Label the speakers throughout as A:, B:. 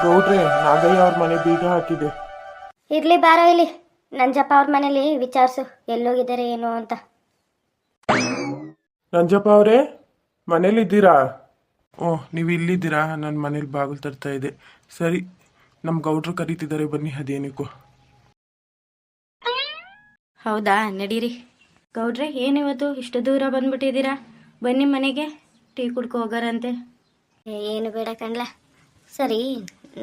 A: ಗೌಡ್ರೆ, ನಾಗಯ್ಯ ಅವ್ರ ಮನೆ ಬೀಗ ಹಾಕಿದೆ.
B: ಇರ್ಲಿ ಬಾರೋ ಇಲ್ಲಿ, ನಂಜಪ್ಪ ಅವ್ರ ಮನೇಲಿ ವಿಚಾರಿಸು ಎಲ್ಲೋಗಿದ್ದಾರೆ ಏನು ಅಂತ.
A: ನಂಜಪ್ಪ ಅವರೇ, ಮನೇಲಿದ್ದೀರಾ? ಓಹ್, ನೀವು ಇಲ್ಲಿದ್ದೀರಾ? ನನ್ನ ಮನೇಲಿ ಬಾಗಿಲು ತರ್ತಾ ಇದೆ. ಸರಿ, ನಮ್ಮ ಗೌಡ್ರು ಕರೀತಿದ್ದಾರೆ, ಬನ್ನಿ. ಅದೇನಿಕ್ಕೋ.
C: ಹೌದಾ, ನಡೀರಿ. ಗೌಡ್ರೆ, ಏನಿವತ್ತು ಇಷ್ಟು ದೂರ ಬಂದ್ಬಿಟ್ಟಿದ್ದೀರಾ? ಬನ್ನಿ ಮನೆಗೆ, ಟೀ ಕುಡ್ಕೊ ಹೋಗಾರಂತೆ.
B: ಏನು ಬೇಡ ಕಣ್ಲ. ಸರಿ,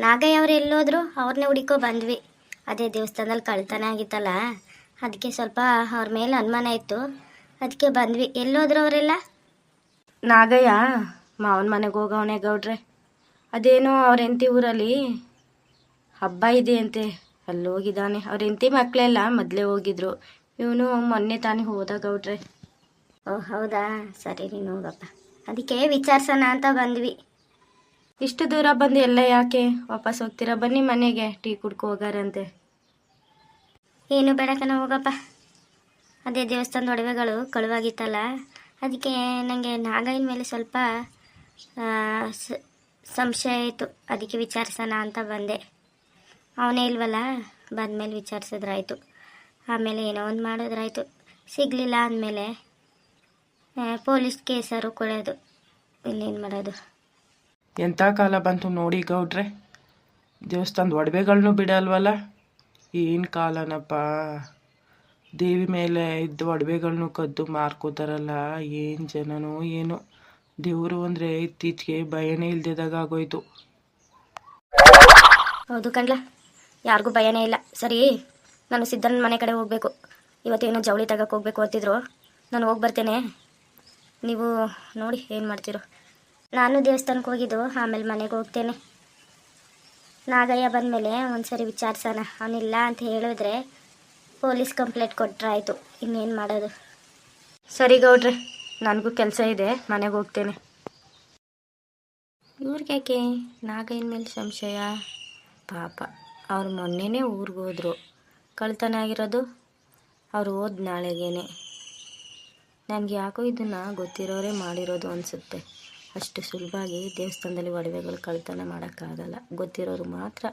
B: ನಾಗಯ್ಯ ಅವ್ರು ಎಲ್ಲೋದ್ರು, ಅವ್ರನ್ನೇ ಹುಡುಕೋ ಬಂದ್ವಿ. ಅದೇ ದೇವಸ್ಥಾನದಲ್ಲಿ ಕಳ್ತನ ಆಗಿತ್ತಲ್ಲ, ಅದಕ್ಕೆ ಸ್ವಲ್ಪ ಅವ್ರ ಮೇಲೆ ಅನುಮಾನ ಇತ್ತು, ಅದಕ್ಕೆ ಬಂದ್ವಿ. ಎಲ್ಲೋದ್ರು ಅವರೆಲ್ಲ?
C: ನಾಗಯ್ಯ ಮಾವನ ಮನೆಗೆ ಹೋಗವನೆ ಗೌಡ್ರೆ. ಅದೇನೋ ಅವ್ರ ಹೆಂಡತಿ ಊರಲ್ಲಿ ಹಬ್ಬ ಇದೆಯಂತೆ, ಅಲ್ಲಿ ಹೋಗಿದ್ದಾನೆ. ಅವ್ರ ಹೆಂಡತಿ ಮಕ್ಕಳೆಲ್ಲ ಮೊದಲೇ ಹೋಗಿದ್ರು, ಇವನು ಮೊನ್ನೆ ತಾನೇ ಹೋದ ಗೌಡ್ರೆ.
B: ಓ ಹೌದಾ, ಸರಿ ನೀನು ಹೋಗಪ್ಪ. ಅದಕ್ಕೆ ವಿಚಾರಿಸೋಣ ಅಂತ ಬಂದ್ವಿ.
C: ಇಷ್ಟು ದೂರ ಬಂದು ಎಲ್ಲ ಯಾಕೆ ವಾಪಸ್ ಹೋಗ್ತೀರಾ? ಬನ್ನಿ ಮನೆಗೆ, ಟೀ ಕುಡ್ಕೊ ಹೋಗಾರಂತೆ.
B: ಏನು ಬೇಡಕನ ಹೋಗಪ್ಪ. ಅದೇ ದೇವಸ್ಥಾನದ ಒಡವೆಗಳು ಕಳುವಾಗಿತ್ತಲ್ಲ, ಅದಕ್ಕೆ ನನಗೆ ನಾಗಯ್ಯನ ಮೇಲೆ ಸ್ವಲ್ಪ ಸಂಶಯ ಆಯಿತು, ಅದಕ್ಕೆ ವಿಚಾರಿಸೋಣ ಅಂತ ಬಂದೆ. ಅವನೇ ಇಲ್ವಲ್ಲ, ಬಂದಮೇಲೆ ವಿಚಾರಿಸಿದ್ರಾಯ್ತು. ಆಮೇಲೆ ಏನೋ ಒಂದು ಮಾಡಿದ್ರಾಯ್ತು. ಸಿಗಲಿಲ್ಲ ಅಂದಮೇಲೆ ಪೊಲೀಸ್ ಕೇಸರು ಕೊಡೋದು, ಇನ್ನೇನು ಮಾಡೋದು.
D: ಎಂಥ ಕಾಲ ಬಂತು ನೋಡಿ ಗೌಡ್ರೆ, ದೇವಸ್ಥಾನದ ಒಡವೆಗಳನ್ನೂ ಬಿಡಲ್ವಲ್ಲ. ಏನು ಕಾಲನಪ್ಪ, ದೇವಿ ಮೇಲೆ ಇದ್ದ ಒಡವೆಗಳನ್ನೂ ಕದ್ದು ಮಾರ್ಕೋತಾರಲ್ಲ. ಏನು ಜನನೋ ಏನೋ, ದೇವರು ಅಂದರೆ ಇತ್ತೀಚೆಗೆ ಭಯನೇ ಇಲ್ದಿದಾಗ ಆಗೋಯ್ತು.
B: ಹೌದು ಕಣ್ಲ, ಯಾರಿಗೂ ಭಯನೇ ಇಲ್ಲ. ಸರಿ, ನಾನು ಸಿದ್ಧನ ಮನೆ ಕಡೆ ಹೋಗಬೇಕು. ಇವತ್ತೇನೋ ಜವಳಿ ತಗೋಕೆ ಹೋಗ್ಬೇಕು ಅಂತಿದ್ರು, ನಾನು ಹೋಗಿ ಬರ್ತೇನೆ. ನೀವು ನೋಡಿ ಏನು ಮಾಡ್ತೀರೋ. ನಾನು ದೇವಸ್ಥಾನಕ್ಕೆ ಹೋಗಿದ್ದು, ಆಮೇಲೆ ಮನೆಗೆ ಹೋಗ್ತೇನೆ. ನಾಗಯ್ಯ ಬಂದಮೇಲೆ ಒಂದು ಸರಿ ವಿಚಾರಿಸೋಣ. ಅವನಿಲ್ಲ ಅಂತ ಹೇಳಿದ್ರೆ ಪೊಲೀಸ್ ಕಂಪ್ಲೇಂಟ್ ಕೊಟ್ಟರಾಯ್ತು, ಇನ್ನೇನು ಮಾಡೋದು.
C: ಸರಿ ಗೌಡ್ರೆ, ನನಗೂ ಕೆಲಸ ಇದೆ, ಮನೆಗೆ ಹೋಗ್ತೇನೆ. ಇವ್ರಿಗ್ಯಾಕೆ ನಾಗಯ್ಯನ ಮೇಲೆ ಸಂಶಯ? ಪಾಪ, ಅವ್ರು ಮೊನ್ನೆನೇ ಊರಿಗೆ ಹೋದ್ರು. ಕಳ್ತನ ಆಗಿರೋದು ಅವ್ರು ಹೋದ ನಾಳೆಗೇನೆ. ನನಗೆ ಯಾಕೋ ಇದನ್ನು ಗೊತ್ತಿರೋರೇ ಮಾಡಿರೋದು ಅನಿಸುತ್ತೆ. ಅಷ್ಟು ಸುಲಭವಾಗಿ ದೇವಸ್ಥಾನದಲ್ಲಿ ಒಡವೆಗಳು ಕಳ್ತನ ಮಾಡೋಕ್ಕಾಗಲ್ಲ. ಗೊತ್ತಿರೋರು ಮಾತ್ರ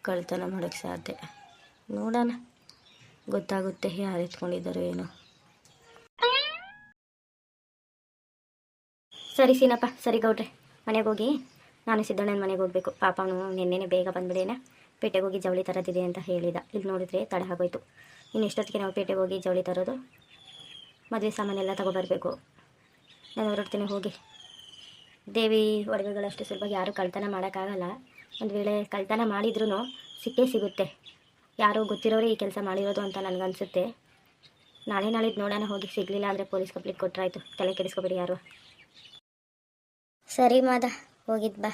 C: ಕಳ್ತನ ಮಾಡೋಕ್ಕೆ ಸಾಧ್ಯ. ನೋಡೋಣ, ಗೊತ್ತಾಗುತ್ತೆ ಯಾರು ಎತ್ಕೊಂಡಿದ್ದಾರೋ ಏನೋ.
B: ಸರಿ ಸೀನಪ್ಪ, ಸರಿ ಗೌಡ್ರೆ, ಮನೆಗೆ ಹೋಗಿ ನಾನು ಸಿದ್ದಣ್ಣನ ಮನೆಗೆ ಹೋಗಬೇಕು. ಪಾಪ ಅವನು ನಿನ್ನೆನೇ ಬೇಗ ಬಂದ್ಬಿಡೇನ, ಪೇಟೆಗೆ ಹೋಗಿ ಜವಳಿ ತರೋದಿದೆ ಅಂತ ಹೇಳಿದ. ಇಲ್ಲಿ ನೋಡಿದ್ರೆ ತಡ ಆಗೋಯ್ತು. ಇನ್ನು ಎಷ್ಟೊತ್ತಿಗೆ ನಾವು ಪೇಟೆಗೆ ಹೋಗಿ ಜವಳಿ ತರೋದು? ಮದುವೆ ಸಾಮಾನೆಲ್ಲ ತಗೊಬರ್ಬೇಕು. ನಾನು ಹೊರಡ್ತೀನಿ ಹೋಗಿ. ದೇವಿ ಒಡವೆಗಳಷ್ಟು ಸುಲಭವಾಗಿ ಯಾರೂ ಕಳ್ತನ ಮಾಡೋಕ್ಕಾಗಲ್ಲ. ಒಂದು ವೇಳೆ ಕಳ್ತನ ಮಾಡಿದ್ರೂ ಸಿಕ್ಕೇ ಸಿಗುತ್ತೆ. ಯಾರೋ ಗೊತ್ತಿರೋರೇ ಈ ಕೆಲಸ ಮಾಡಿರೋದು ಅಂತ ನನಗನ್ಸುತ್ತೆ. ನಾಳೆ ನಾಳಿದ್ದು ನೋಡೋಣ, ಹೋಗಿ. ಸಿಗಲಿಲ್ಲ ಅಂದರೆ ಪೊಲೀಸ್ ಕಂಪ್ಲೇಂಟ್ ಕೊಟ್ಟರಾಯ್ತು. ತಲೆ ಕೆಡಿಸ್ಕೊಬೇಡಿ ಯಾರು. ಸರಿ ಮಾದ, ಹೋಗಿದ್ದು ಬಾ.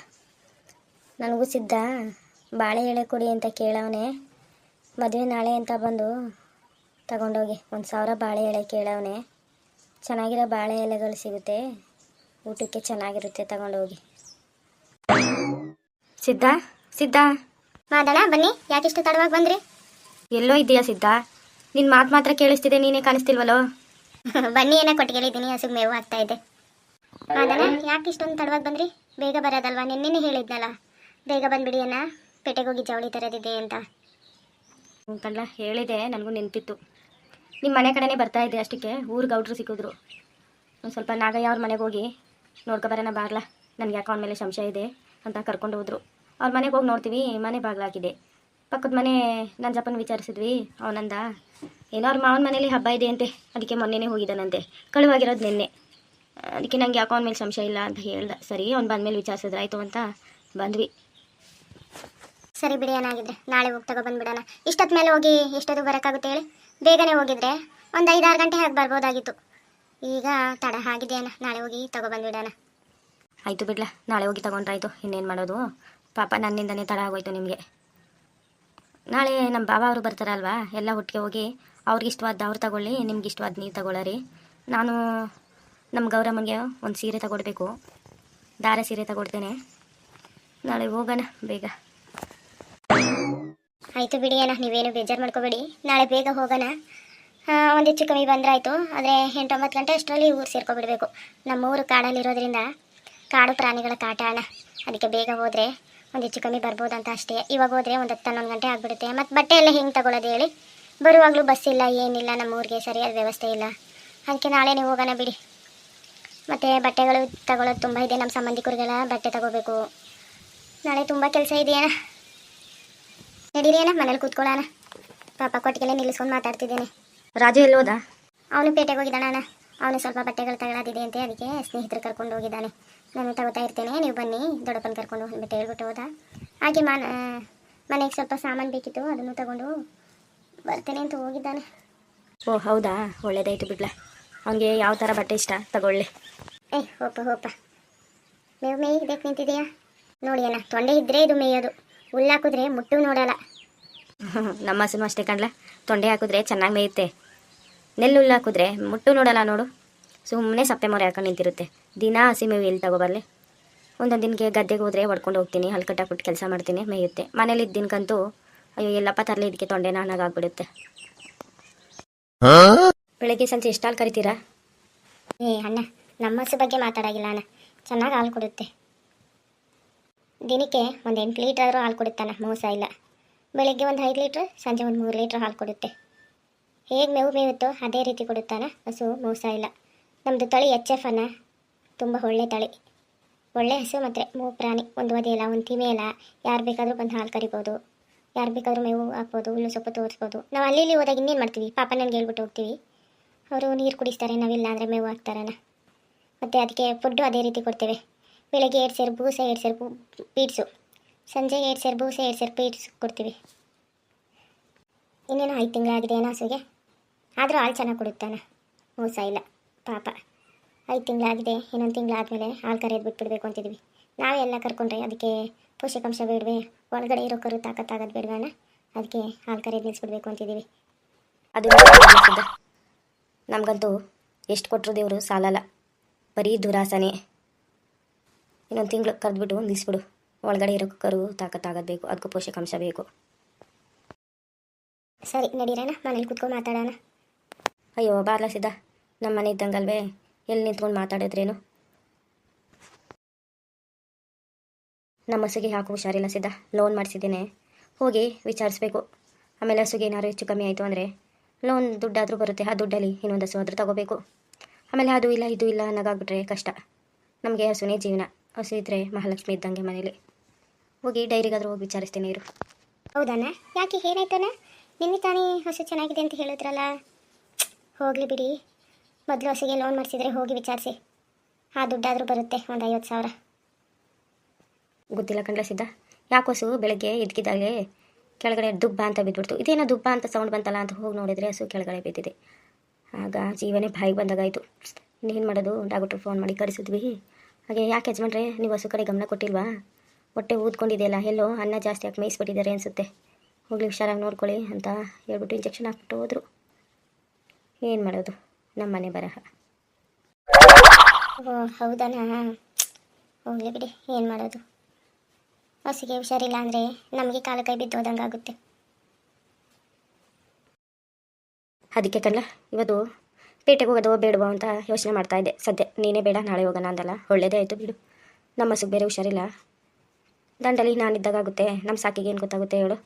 B: ನನಗೂ ಸಿದ್ಧ ಬಾಳೆ ಎಳೆ ಕೊಡಿ ಅಂತ ಕೇಳವನೆ. ಮದುವೆ ನಾಳೆ ಅಂತ ಬಂದು ತಗೊಂಡೋಗಿ 1000 ಬಾಳೆ ಎಳೆ ಕೇಳವನೆ. ಚೆನ್ನಾಗಿರೋ ಬಾಳೆ ಎಲೆಗಳು ಸಿಗುತ್ತೆ, ಊಟಕ್ಕೆ ಚೆನ್ನಾಗಿರುತ್ತೆ, ತಗೊಂಡೋಗಿ.
C: ಸಿದ್ಧ, ಸಿದ್ಧ,
B: ಮಾದಣ ಬನ್ನಿ. ಯಾಕಿಷ್ಟು ತಡವಾಗಿ ಬಂದ್ರಿ?
C: ಎಲ್ಲೋ ಇದೆಯಾ ಸಿದ್ಧ? ನಿನ್ನ ಮಾತು ಮಾತ್ರ ಕೇಳಿಸ್ತಿದೆ, ನೀನೇ ಕಾಣಿಸ್ತಿಲ್ವಲ್ಲೋ?
B: ಬನ್ನಿ, ಏನೋ ಕೊಟ್ಟಿಗೆಲಿದ್ದೀನಿ, ಹಸುಗೆ ಮೇವು ಆಗ್ತಾ ಇದೆ. ಮಾದಣ, ಯಾಕೆ ಇಷ್ಟೊಂದು ತಡವಾಗಿ ಬಂದ್ರಿ? ಬೇಗ ಬರೋದಲ್ವಾ? ನಿನ್ನೆನೇ ಹೇಳಿದ್ನಲ್ಲ, ಬೇಗ ಬಂದ್ಬಿಡಿ ಅಣ್ಣ, ಪೇಟೆಗೆ ಹೋಗಿ ಜವಳಿ ತರೋದಿದೆ ಅಂತ.
C: ಕಣ್ಣ, ಹೇಳಿದೆ, ನನಗೂ ನೆನಪಿತ್ತು. ನಿಮ್ಮ ಮನೆ ಕಡೆನೇ ಬರ್ತಾ ಇದ್ದೆ, ಅಷ್ಟಕ್ಕೆ ಊರು ಗೌಡ್ರು ಸಿಕ್ಕಿದ್ರು. ಒಂದು ಸ್ವಲ್ಪ ನಾಗಯ್ಯ ಅವ್ರ ಮನೆಗೆ ಹೋಗಿ ನೋಡ್ಕೊಬರೋಣ ಬಾರ್ಲ, ನನಗೆ ಯಾಕೋ ಅವನ ಮೇಲೆ ಸಂಶಯ ಇದೆ ಅಂತ ಕರ್ಕೊಂಡು ಹೋದ್ರು. ಅವ್ರ ಮನೆಗೆ ಹೋಗಿ ನೋಡ್ತೀವಿ, ಮನೆ ಬಾಗಿಲಾಗಿದೆ. ಪಕ್ಕದ ಮನೆ ನಂಜಪ್ಪನ ವಿಚಾರಿಸಿದ್ವಿ. ಅವನಂದ ಏನೋ ಅವ್ರ ಮಾವನ ಮನೇಲಿ ಹಬ್ಬ ಇದೆ ಅಂತೆ, ಅದಕ್ಕೆ ಮೊನ್ನೆನೇ ಹೋಗಿದ್ದಾನಂತೆ. ಕಳುವಾಗಿರೋದು ನಿನ್ನೆ. ಅದಕ್ಕೆ ನನಗೆ ಯಾಕೋ ಅವನ ಮೇಲೆ ಸಂಶಯ ಇಲ್ಲ ಅಂತ ಹೇಳ್ದೆ. ಸರಿ, ಅವ್ನು ಬಂದಮೇಲೆ ವಿಚಾರಿಸಿದ್ರೆ ಆಯಿತು ಅಂತ ಬಂದ್ವಿ.
B: ಸರಿ ಬಿಡಿ, ಏನಾಗಿದ್ರೆ ನಾಳೆ ಹೋಗಿ ತಗೊಬಂದ್ಬಿಡೋಣ. ಇಷ್ಟೊತ್ತು ಮೇಲೆ ಹೋಗಿ ಎಷ್ಟೊತ್ತಿಗೆ ಬರೋಕ್ಕಾಗುತ್ತೆ ಹೇಳಿ? ಬೇಗನೆ ಹೋಗಿದ್ರೆ ಒಂದು 5-6 ಗಂಟೆ ಹಾಗೆ ಬರ್ಬೋದಾಗಿತ್ತು. ಈಗ ತಡ ಆಗಿದೆ ಅಣ್ಣ, ನಾಳೆ ಹೋಗಿ ತಗೊಬಂದ್ಬಿಡೋಣ.
C: ಆಯಿತು ಬಿಡ್ಲ, ನಾಳೆ ಹೋಗಿ ತಗೊಂಡ್ರಾಯ್ತು, ಇನ್ನೇನು ಮಾಡೋದು. ಪಾಪ ನನ್ನಿಂದನೇ ತಡ ಆಗೋಯ್ತು ನಿಮಗೆ. ನಾಳೆ ನಮ್ಮ ಬಾಬಾ ಅವರು ಬರ್ತಾರಲ್ವಾ, ಎಲ್ಲ ಒಟ್ಟಿಗೆ ಹೋಗಿ ಅವ್ರಿಗೆ ಇಷ್ಟವಾದ ಅವ್ರು ತಗೊಳ್ಳಿ, ನಿಮ್ಗೆ ಇಷ್ಟವಾದ ನೀವು ತಗೊಳ್ಳರಿ. ನಾನು ನಮ್ಮ ಗೌರಮ್ಮನಿಗೆ ಒಂದು ಸೀರೆ ತಗೊಡ್ಬೇಕು, ದಾರ ಸೀರೆ ತಗೊಡ್ತೇನೆ. ನಾಳೆ ಹೋಗೋಣ ಬೇಗ.
B: ಆಯಿತು ಬಿಡಿ ಅಣ್ಣ, ನೀವೇನು ಬೇಜಾರು ಮಾಡ್ಕೋಬೇಡಿ, ನಾಳೆ ಬೇಗ ಹೋಗೋಣ. ಒಂದು ಹೆಚ್ಚು ಕಮ್ಮಿ ಬಂದ್ರಾಯ್ತು. ಆದರೆ 8-9 ಗಂಟೆ ಅಷ್ಟರಲ್ಲಿ ಊರು ಸೇರ್ಕೊಬಿಡ್ಬೇಕು. ನಮ್ಮೂರು ಕಾಡಲ್ಲಿರೋದ್ರಿಂದ ಕಾಡು ಪ್ರಾಣಿಗಳ ಕಾಟ ಅಣ್ಣ, ಅದಕ್ಕೆ ಬೇಗ ಹೋದರೆ
C: ಒಂದು ಹೆಚ್ಚು ಕಮ್ಮಿ ಬರ್ಬೋದಂತ ಅಷ್ಟೇ. ಇವಾಗ ಹೋದರೆ ಒಂದು 10-11 ಗಂಟೆ ಆಗಿಬಿಡುತ್ತೆ. ಮತ್ತು ಬಟ್ಟೆ ಎಲ್ಲ ಹೆಂಗೆ ತಗೊಳ್ಳೋದು ಹೇಳಿ? ಬರುವಾಗಲೂ ಬಸ್ ಇಲ್ಲ, ಏನಿಲ್ಲ, ನಮ್ಮೂರಿಗೆ ಸರಿಯಾದ ವ್ಯವಸ್ಥೆ ಇಲ್ಲ. ಅದಕ್ಕೆ ನಾಳೆನೇ ಹೋಗೋಣ ಬಿಡಿ. ಮತ್ತು ಬಟ್ಟೆಗಳು ತಗೊಳ್ಳೋದು ತುಂಬ ಇದೆ, ನಮ್ಮ ಸಂಬಂಧಿಕರಿಗೆಲ್ಲ ಬಟ್ಟೆ ತಗೋಬೇಕು. ನಾಳೆ ತುಂಬ ಕೆಲಸ ಇದೆಯಣ್ಣ. ನಡೀರಿ ಅಣ್ಣ, ಮನೇಲಿ ಕೂತ್ಕೊಳ್ಳೋಣ. ಪಾಪ ಕೊಟ್ಟಿಗೆಲ್ಲ ನಿಲ್ಲಿಸ್ಕೊಂಡು ಮಾತಾಡ್ತಿದ್ದೇನೆ.
B: ರಾಜು ಎಲ್ಲೋದ?
C: ಅವನು ಪೇಟೆಗೆ ಹೋಗಿದ್ದಾನ ಅಣ್ಣ. ಅವನು ಸ್ವಲ್ಪ ಬಟ್ಟೆಗಳು ತಗೊಳ್ಳೋದಿದೆ ಅಂತೆ, ಅದಕ್ಕೆ ಸ್ನೇಹಿತರು ಕರ್ಕೊಂಡು ಹೋಗಿದ್ದಾನೆ. ನಾನು ತಗೋತಾ ಇರ್ತೇನೆ, ನೀವು ಬನ್ನಿ ದೊಡ್ಡಪ್ಪನ ಕರ್ಕೊಂಡು ಬಟ್ಟೆ ಹೇಳ್ಬಿಟ್ಟು ಹೋದ. ಹಾಗೆ ಮನೆಗೆ ಸ್ವಲ್ಪ ಸಾಮಾನು ಬೇಕಿತ್ತು, ಅದನ್ನು ತಗೊಂಡು ಬರ್ತೇನೆ ಅಂತ ಹೋಗಿದ್ದಾನೆ.
B: ಓ ಹೌದಾ, ಒಳ್ಳೇದಾಯ್ತು ಬಿಡ್ಲ. ಅವನಿಗೆ ಯಾವ ಥರ ಬಟ್ಟೆ ಇಷ್ಟ ತಗೊಳ್ಳಿ.
C: ಹೋಪ ಮೇವು ಮೇಯ್ಬೇಕು ನಿಂತಿದೆಯಾ ನೋಡಿ ಅಣ್ಣ. ತೊಂಡೆ ಇದ್ದರೆ ಇದು ಮೇಯೋದು, ಹುಲ್ಲಾಕಿದ್ರೆ ಮುಟ್ಟು ನೋಡಲ್ಲ.
B: ನಮ್ಮ ಹಸುನು ಅಷ್ಟೇ ಕಣ್ಲ, ತೊಂಡೆ ಹಾಕಿದ್ರೆ ಚೆನ್ನಾಗಿ ಮೇಯುತ್ತೆ, ನೆಲ್ಲು ಹಾಕಿದ್ರೆ ಮುಟ್ಟು ನೋಡಲ್ಲ ನೋಡು. ಸುಮ್ಮನೆ ಸಪ್ಪೆ ಮೊರೆ ಹಾಕೊಂಡು ನಿಂತಿರುತ್ತೆ. ದಿನ ಹಸಿ ಮೇವು ಎಲ್ಲಿ ತಗೋಬರಲಿ? ಒಂದೊಂದು ದಿನಕ್ಕೆ ಗದ್ದೆಗೆ ಹೋದರೆ ಹೊಡ್ಕೊಂಡು ಹೋಗ್ತೀನಿ, ಹಲ್ ಕಟ್ಟಾಕ್ಬಿಟ್ಟು ಕೆಲಸ ಮಾಡ್ತೀನಿ, ಮೇಯುತ್ತೆ. ಮನೇಲಿ ದಿನಕ್ಕಂತೂ ಅಯ್ಯೋ ಎಲ್ಲಪ್ಪ ತರಲಿ, ಇದಕ್ಕೆ ತೊಂಡೆ ನಾನಾಗಾಗ್ಬಿಡುತ್ತೆ. ಬೆಳಗ್ಗೆ ಸಂಜೆ ಎಷ್ಟು ಹಾಲು ಕರಿತೀರಾ?
C: ಅಣ್ಣ, ನಮ್ಮ ಹಸು ಬಗ್ಗೆ ಮಾತಾಡಾಗಿಲ್ಲ ಅಣ್ಣ. ಚೆನ್ನಾಗಿ ಹಾಲು ಕೊಡುತ್ತೆ. ದಿನಕ್ಕೆ ಒಂದು 8 ಲೀಟ್ರ್ ಆದರೂ ಹಾಲು ಕೊಡುತ್ತಾನ, ಮೋಸ ಇಲ್ಲ. ಬೆಳಗ್ಗೆ ಒಂದು 5 ಲೀಟ್ರ್, ಸಂಜೆ ಒಂದು 3 ಲೀಟ್ರ್ ಹಾಲು ಕೊಡುತ್ತೆ. ಹೇಗೆ ಮೇವು ಮೇಯುತ್ತೋ ಅದೇ ರೀತಿ ಕೊಡುತ್ತಾನ ಹಸು, ಮೋಸ ಇಲ್ಲ. ನಮ್ಮದು ತಳಿ HF ಅನ್ನ, ತುಂಬ ಒಳ್ಳೆ ತಳಿ, ಒಳ್ಳೆ ಹಸು. ಮತ್ತು ಮೂರು ಪ್ರಾಣಿ, ಒಂದು ಒದೆಯಲ್ಲ, ಒಂದು ತಿಮೆಯಲ್ಲ. ಯಾರು ಬೇಕಾದರೂ ಬಂದು ಹಾಲು ಕರಿಬೋದು, ಯಾರು ಬೇಕಾದರೂ ಮೇವು ಹಾಕ್ಬೋದು, ಹುಲ್ಲು ಸೊಪ್ಪು ತೋರಿಸ್ಬೋದು. ನಾವು ಅಲ್ಲಿ ಹೋದಾಗ ಇನ್ನೇನು ಮಾಡ್ತೀವಿ? ಪಾಪ ನನಗೆ ಹೇಳ್ಬಿಟ್ಟು ಹೋಗ್ತೀವಿ, ಅವರು ನೀರು ಕುಡಿಸ್ತಾರೆ, ನಾವಿಲ್ಲ ಅಂದರೆ ಮೇವು ಹಾಕ್ತಾರಣ್ಣ. ಮತ್ತು ಅದಕ್ಕೆ ಫುಡ್ಡು ಅದೇ ರೀತಿ ಕೊಡ್ತೇವೆ. ಬೆಳಗ್ಗೆ 2 ಸೇರು ಬೂಸೆ, 2 ಸೇರು ಪೀಡ್ಸು, ಸಂಜೆಗೆ 2 ಸೇರು ಬೂಸೆ, 2 ಸೇರು ಪೀಡ್ಸ್ ಕೊಡ್ತೀವಿ. ಇನ್ನೇನು 5 ತಿಂಗಳಾಗಿದೆ ಏನೋ ಹಸುಗೆ, ಆದರೂ ಹಾಲು ಚೆನ್ನಾಗಿ ಕೊಡುತ್ತಾನ, ಮೋಸ ಇಲ್ಲ. ಪಾಪ 5 ತಿಂಗಳಾಗಿದೆ, ಇನ್ನೊಂದು ತಿಂಗಳಾದಮೇಲೆ ಹಾಲು ಕರೆಯೋದು ಬಿಟ್ಬಿಡ್ಬೇಕು ಅಂತಿದ್ವಿ. ನಾವೇ ಎಲ್ಲ ಕರ್ಕೊಂಡ್ರೆ ಅದಕ್ಕೆ ಪೋಷಕಾಂಶ ಬೇಡವೆ, ಒಳಗಡೆ ಇರೋ ಕರು ತಾಕತ್ತಾಗೋದು ಬೇಡವಣ್ಣ. ಅದಕ್ಕೆ ಹಾಲು ಕರೆಯೋದು ನಿಲ್ಲಿಸ್ಬಿಡ್ಬೇಕು ಅಂತಿದ್ದೀವಿ.
B: ಅದು ನಮಗಂತೂ ಎಷ್ಟು ಕೊಟ್ಟರು ದೇವರು ಸಾಲಲ್ಲ, ಬರೀ ದುರಾಸನೆ. ಇನ್ನೊಂದು ತಿಂಗಳು ಕರೆದ್ಬಿಟ್ಟು ನಿಲ್ಲಿಸ್ಬಿಡು. ಒಳಗಡೆ ಇರೋ ಕರು ತಾಕತ್ತಾಗೋದು ಬೇಕು, ಅದಕ್ಕೂ ಪೋಷಕಾಂಶ ಬೇಕು.
C: ಸರಿ ನಡೀರಣ್ಣ, ಮನೇಲಿ ಕುತ್ಕೊಂಡು ಮಾತಾಡೋಣ.
B: ಅಯ್ಯೋ ಬಾರ್ಲ ಸಿದ್ಧ, ನಮ್ಮ ಮನೆ ಇದ್ದಂಗಲ್ವೇ, ಎಲ್ಲಿ ನಿಂತ್ಕೊಂಡು ಮಾತಾಡಿದ್ರೇನು? ನಮ್ಮ ಹಸುಗೆ ಯಾಕೆ ಹುಷಾರಿಲ್ಲ ಸಿದ್ಧ, ಲೋನ್ ಮಾಡಿಸಿದ್ದೇನೆ, ಹೋಗಿ ವಿಚಾರಿಸ್ಬೇಕು. ಆಮೇಲೆ ಹಸುಗೆ ಏನಾದ್ರು ಹೆಚ್ಚು ಕಮ್ಮಿ ಆಯಿತು ಅಂದರೆ ಲೋನ್ ದುಡ್ಡಾದರೂ ಬರುತ್ತೆ, ಆ ದುಡ್ಡಲ್ಲಿ ಇನ್ನೊಂದು ಹಸು ಆದರೂ ತಗೋಬೇಕು. ಆಮೇಲೆ ಅದು ಇಲ್ಲ ಇದು ಇಲ್ಲ ಅನ್ನೋಗಾಗ್ಬಿಟ್ರೆ ಕಷ್ಟ. ನಮಗೆ ಹಸುನೇ ಜೀವನ, ಹಸು ಇದ್ದರೆ ಮಹಾಲಕ್ಷ್ಮಿ ಇದ್ದಂಗೆ ಮನೇಲಿ. ಹೋಗಿ ಡೈರಿಗಾದರೂ ಹೋಗಿ ವಿಚಾರಿಸ್ತೀನಿ ಇರು.
C: ಹೌದಣ್ಣ, ಯಾಕೆ ಏನಾಯ್ತಣ್ಣ? ನಿನ್ನೆ ತಾನೇ ಹಸು ಚೆನ್ನಾಗಿದೆ ಅಂತ ಹೇಳಿದ್ರಲ್ಲ. ಹೋಗಲಿ ಬಿಡಿ, ಮೊದಲು ಹಸುಗೆ ಲೋನ್ ಮಾಡಿಸಿದ್ರೆ ಹೋಗಿ ವಿಚಾರಿಸಿ, ಆ ದುಡ್ಡಾದರೂ ಬರುತ್ತೆ, ಒಂದು 50,000.
B: ಗೊತ್ತಿಲ್ಲ ಕಣ್ಲ ಸಿದ್ಧ, ಯಾಕೆ ಹಸು ಬೆಳಗ್ಗೆ ಎದ್ಕಿದ್ದಾಗಲೇ ಕೆಳಗಡೆ ದುಬ್ಬ ಅಂತ ಬಿದ್ದುಬಿಡ್ತು. ಇದೇನೋ ದುಬ್ಬ ಅಂತ ಸೌಂಡ್ ಬಂತಲ್ಲ ಅಂತ ಹೋಗಿ ನೋಡಿದರೆ ಹಸು ಕೆಳಗಡೆ ಬಿದ್ದಿದೆ. ಆಗ ಜೀವನೇ ಬಾಯಿಗೆ ಬಂದಾಗಾಯಿತು. ಇನ್ನೇನು ಮಾಡೋದು? ಡಾಕ್ಟ್ರು ಫೋನ್ ಮಾಡಿ ಕರೆಸಿದ್ವಿ. ಹಾಗೆ ಯಾಕೆ ಯಜಮಾನ್ರೆ ನೀವು ಹಸು ಕಡೆ ಗಮನ ಕೊಟ್ಟಿಲ್ವಾ? ಹೊಟ್ಟೆ ಊದ್ಕೊಂಡಿದೆಯಲ್ಲ, ಎಲ್ಲೋ ಅನ್ನ ಜಾಸ್ತಿ ಹಾಕಿ ಮೇಯಿಸ್ಬಿಟ್ಟಿದ್ದಾರೆ ಅನಿಸುತ್ತೆ, ಹೋಗ್ಲಿ ಹುಷಾರಾಗಿ ನೋಡ್ಕೊಳ್ಳಿ ಅಂತ ಹೇಳ್ಬಿಟ್ಟು ಇಂಜೆಕ್ಷನ್ ಹಾಕ್ಬಿಟ್ಟು ಹೋದರು. ಏನು ಮಾಡೋದು, ನಮ್ಮ ಮನೆ ಬರಹ.
C: ಓ ಹೌದಣ್ಣ, ಹೋಗಲಿ ಬಿಡಿ, ಏನು ಮಾಡೋದು? ಹಸುಗೆ ಹುಷಾರಿಲ್ಲ ಅಂದರೆ ನಮಗೆ ಕಾಲು ಕೈ ಬಿದ್ದು ಹೋದಂಗೆ ಆಗುತ್ತೆ.
B: ಅದಕ್ಕೆ ಕಣ್ಣ ಇವತ್ತು ಪೇಟೆಗೆ ಹೋಗೋದು ಬೇಡವೋ ಅಂತ ಯೋಚನೆ ಮಾಡ್ತಾ ಇದ್ದೆ. ಸದ್ಯ ನೀನೇ ಬೇಡ ನಾಳೆ ಹೋಗೋಣ ಅಂದಲ್ಲ, ಒಳ್ಳೇದೇ ಆಯಿತು ಬಿಡು. ನಮ್ಮ ಹಸುಗೆ ಬೇರೆ ಹುಷಾರಿಲ್ಲ, ದಂಡಲ್ಲಿ ನಾನಿದ್ದಾಗುತ್ತೆ, ನಮ್ಮ ಸಾಕಿಗೆ ಏನು ಗೊತ್ತಾಗುತ್ತೆ ಹೇಳು?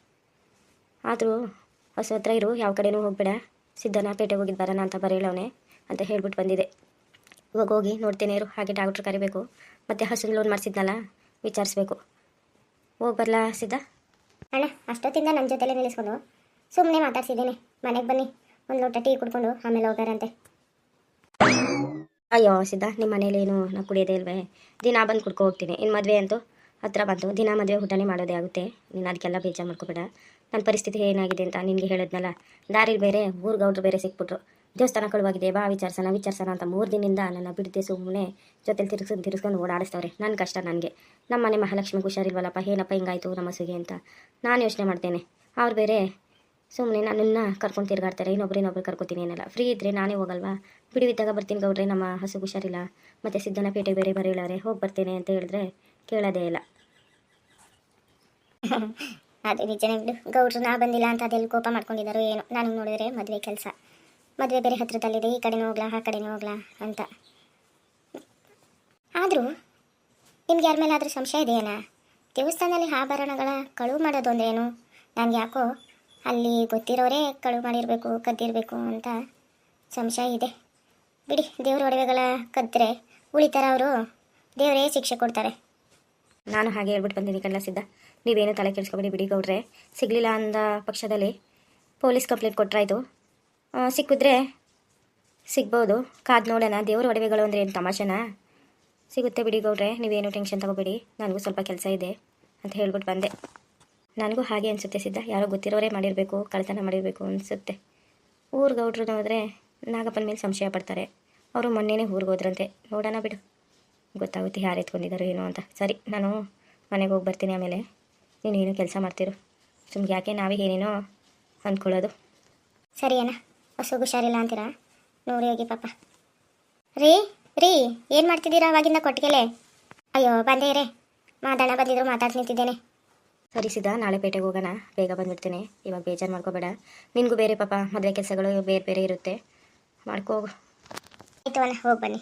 B: ಆದರೂ ಹಸು ಹತ್ರ ಇರು, ಯಾವ ಕಡೆನೂ ಹೋಗಬೇಡ, ಸಿದ್ಧನ ಪೇಟೆಗೆ ಹೋಗಿದ್ದು ಬರೋಣ ಅಂತ ಬರೀಳವನೇ ಅಂತ ಹೇಳ್ಬಿಟ್ಟು ಬಂದಿದೆ. ಇವಾಗ ಹೋಗಿ ನೋಡ್ತೇನೆ ಇರು, ಹಾಗೆ ಡಾಕ್ಟ್ರು ಕರಿಬೇಕು, ಮತ್ತು ಹಸು ಲೋನ್ ಮಾಡಿಸಿದ್ನಲ್ಲ ವಿಚಾರಿಸ್ಬೇಕು. ಹೋಗಿ ಬರಲಾ ಸಿದ್ಧ?
C: ಅಣ್ಣ, ಅಷ್ಟೊತ್ತಿಂದ ನನ್ನ ಜೊತೆಲೇ ನಿಲ್ಲಿಸ್ಕೊಂಡು ಸುಮ್ಮನೆ ಮಾತಾಡ್ಸಿದ್ದೇನೆ. ಮನೆಗೆ ಬನ್ನಿ, ಒಂದು ಲೋಟ ಟೀ ಕುಡ್ಕೊಂಡು ಆಮೇಲೆ ಹೋಗಾರಂತೆ.
B: ಅಯ್ಯೋ ಸಿದ್ಧ, ನಿಮ್ಮ ಮನೇಲೇನು ನಾವು ಕುಡಿಯೋದೇ ಇಲ್ವೇ? ದಿನ ಬಂದು ಕುಡ್ಕೊ ಹೋಗ್ತೀನಿ. ಇನ್ನು ಮದುವೆ ಅಂತೂ ಹತ್ರ ಬಂತು, ದಿನ ಮದುವೆ ಊಟನೇ ಮಾಡೋದೇ ಆಗುತ್ತೆ. ನೀನು ಅದಕ್ಕೆಲ್ಲ ಬೇಜಾರು ಮಾಡ್ಕೋಬೇಡ. ನನ್ನ ಪರಿಸ್ಥಿತಿ ಏನಾಗಿದೆ ಅಂತ ನಿನಗೆ ಹೇಳಿದ್ನಲ್ಲ, ದಾರಿಲಿ ಬೇರೆ ಊರುಗೌಡ್ರು ಬೇರೆ ಸಿಕ್ಬಿಟ್ರು. ದೇವಸ್ಥಾನ ಕಳುವಾಗಿದೆ, ಬಾ ವಿಚಾರಿಸೋಣ ಅಂತ 3 ದಿನದಿಂದ ನನ್ನ ಬಿಡದೆ ಸುಮ್ಮನೆ ಜೊತೆಲಿ ತಿರ್ಸ್ಕೊಂಡು ಓಡಾಡಿಸ್ತವ್ರೆ. ನನ್ನ ಕಷ್ಟ ನನಗೆ. ನಮ್ಮ ಮನೆ ಮಹಾಲಕ್ಷ್ಮಿಗೆ ಹುಷಾರಿಲ್ವಲ್ಲಪ್ಪ, ಏನಪ್ಪ ಹಿಂಗಾಯ್ತು ನಮ್ಮ ಹಸುಗೆ ಅಂತ ನಾನು ಯೋಚನೆ ಮಾಡ್ತೇನೆ. ಅವ್ರು ಬೇರೆ ಸುಮ್ಮನೆ ನನ್ನನ್ನು ಕರ್ಕೊಂಡು ತಿರುಗಾಡ್ತಾರೆ, ಇನ್ನೊಬ್ರು ಕರ್ಕೊತೀನಿ ಏನಲ್ಲ. ಫ್ರೀ ಇದ್ದರೆ ನಾನೇ ಹೋಗಲ್ವಾ? ಬಿಡುವಿದ್ದಾಗ ಬರ್ತೀನಿ ಗೌಡ್ರೆ, ನಮ್ಮ ಹಸುಗೆ ಹುಷಾರಿಲ್ಲ, ಮತ್ತು ಸಿದ್ಧನ ಪೇಟೆಗೆ ಬೇರೆ ಬರೀಳಾರೆ, ಹೋಗಿ ಬರ್ತೇನೆ ಅಂತ ಹೇಳಿದ್ರೆ ಕೇಳೋದೇ ಇಲ್ಲ.
C: ಅದು ನಿಜನೇ ಬಿಡು, ಗೌಡ್ರು ನಾ ಬಂದಿಲ್ಲ ಅಂತ ಅದೆಲ್ಲಿ ಕೋಪ ಮಾಡ್ಕೊಂಡಿದ್ದಾರೋ ಏನೋ. ನನಗೆ ನೋಡಿದ್ರೆ ಮದುವೆ ಕೆಲಸ, ಮದುವೆ ಬೇರೆ ಹತ್ರದಲ್ಲಿದೆ, ಈ ಕಡೆನೂ ಹೋಗ್ಲಾ ಆ ಕಡೆನೂ ಹೋಗ್ಲಾ ಅಂತ. ಆದರೂ ನಿಮ್ಗೆ ಯಾರ ಮೇಲಾದರೂ ಸಂಶಯ ಇದೆಯೇನಾ?
B: ದೇವಸ್ಥಾನದಲ್ಲಿ ಆಭರಣಗಳ ಕಳುವು ಮಾಡೋದು ಅಂದ್ರೇನು? ನನಗೆ ಯಾಕೋ ಅಲ್ಲಿ ಗೊತ್ತಿರೋರೇ ಕಳುವು ಮಾಡಿರಬೇಕು, ಕದ್ದಿರಬೇಕು ಅಂತ ಸಂಶಯ ಇದೆ. ಬಿಡಿ, ದೇವ್ರ ಒಡವೆಗಳ ಕದ್ದರೆ ಉಳಿತಾರ ಅವರು? ದೇವರೇ ಶಿಕ್ಷೆ ಕೊಡ್ತಾರೆ.
C: ನಾನು ಹಾಗೆ ಹೇಳ್ಬಿಟ್ಟು ಬಂದಿದ್ದೀನಿ ಕಣ್ಣ ಸಿದ್ಧ. ನೀವೇನು ತಲೆ ಕೆಡಿಸ್ಕೊಬೇಡಿ ಬಿಡಿ ಗೌಡ್ರೆ. ಸಿಗಲಿಲ್ಲ ಅಂದ ಪಕ್ಷದಲ್ಲಿ ಪೊಲೀಸ್ ಕಂಪ್ಲೇಂಟ್ ಕೊಟ್ಟರಾಯ್ತು. ಸಿಕ್ಕಿದ್ರೆ ಸಿಗ್ಬೋದು, ಕಾದು ನೋಡೋಣ. ದೇವ್ರ ಒಡವೆಗಳು ಅಂದರೆ ಏನು ತಮಾಷೆನಾ? ಸಿಗುತ್ತೆ ಬಿಡಿ ಗೌಡ್ರೆ, ನೀವೇನು ಟೆನ್ಷನ್ ತಗೋಬೇಡಿ. ನನಗೂ ಸ್ವಲ್ಪ ಕೆಲಸ ಇದೆ ಅಂತ ಹೇಳ್ಬಿಟ್ಟು ಬಂದೆ. ನನಗೂ ಹಾಗೆ ಅನಿಸುತ್ತೆ ಸಿದ್ಧ, ಯಾರೋ ಗೊತ್ತಿರೋರೇ ಮಾಡಿರಬೇಕು, ಕಳ್ತನ ಮಾಡಿರಬೇಕು ಅನಿಸುತ್ತೆ. ಊರು ಗೌಡ್ರು ಹೋದರೆ ನಾಗಪ್ಪನ ಮೇಲೆ ಸಂಶಯ ಪಡ್ತಾರೆ. ಅವರು ಮೊನ್ನೆನೇ ಊರಿಗೆ ಹೋದ್ರಂತೆ. ನೋಡೋಣ ಬಿಡು, ಗೊತ್ತಾಗುತ್ತೆ ಯಾರು ಎತ್ಕೊಂಡಿದ್ದಾರೋ ಏನೋ ಅಂತ. ಸರಿ, ನಾನು ಮನೆಗೆ ಹೋಗಿ ಬರ್ತೀನಿ. ಆಮೇಲೆ ನೀನು ಏನೋ ಕೆಲಸ ಮಾಡ್ತಿರು. ಸುಮ್ಗೆ ಯಾಕೆ ನಾವೇ ಏನೇನೋ ಅಂದ್ಕೊಳ್ಳೋದು.
B: ಸರಿ ಅಣ್ಣ, ಹೊಸ ಹುಷಾರಿಲ್ಲ ಅಂತೀರಾ? ನೋಡಿ ಹೋಗಿ ಪಾಪ. ರೀ ರೀ ಏನು ಮಾಡ್ತಿದ್ದೀರಾ ಅವಾಗಿಂದ ಕೊಟ್ಟಿಗೆಲೆ? ಅಯ್ಯೋ ಬಂದೇ ರೇ, ಮಾತಾಡ ಬಂದಿದ್ರು ಮಾತಾಡ್ತಾ ನಿಂತಿದ್ದೇನೆ.
C: ಸರಿ ಸಿದ್ಧ, ನಾಳೆ ಪೇಟೆಗೆ ಹೋಗೋಣ, ಬೇಗ ಬಂದುಬಿಡ್ತೇನೆ. ಇವಾಗ ಬೇಜಾರು ಮಾಡ್ಕೋಬೇಡ. ನಿನಗೂ ಬೇರೆ ಪಾಪ ಮದುವೆ ಕೆಲಸಗಳು ಬೇರೆ ಬೇರೆ ಇರುತ್ತೆ, ಮಾಡ್ಕೋ.
B: ಆಯಿತು ಅಣ್ಣ, ಹೋಗಿ ಬನ್ನಿ.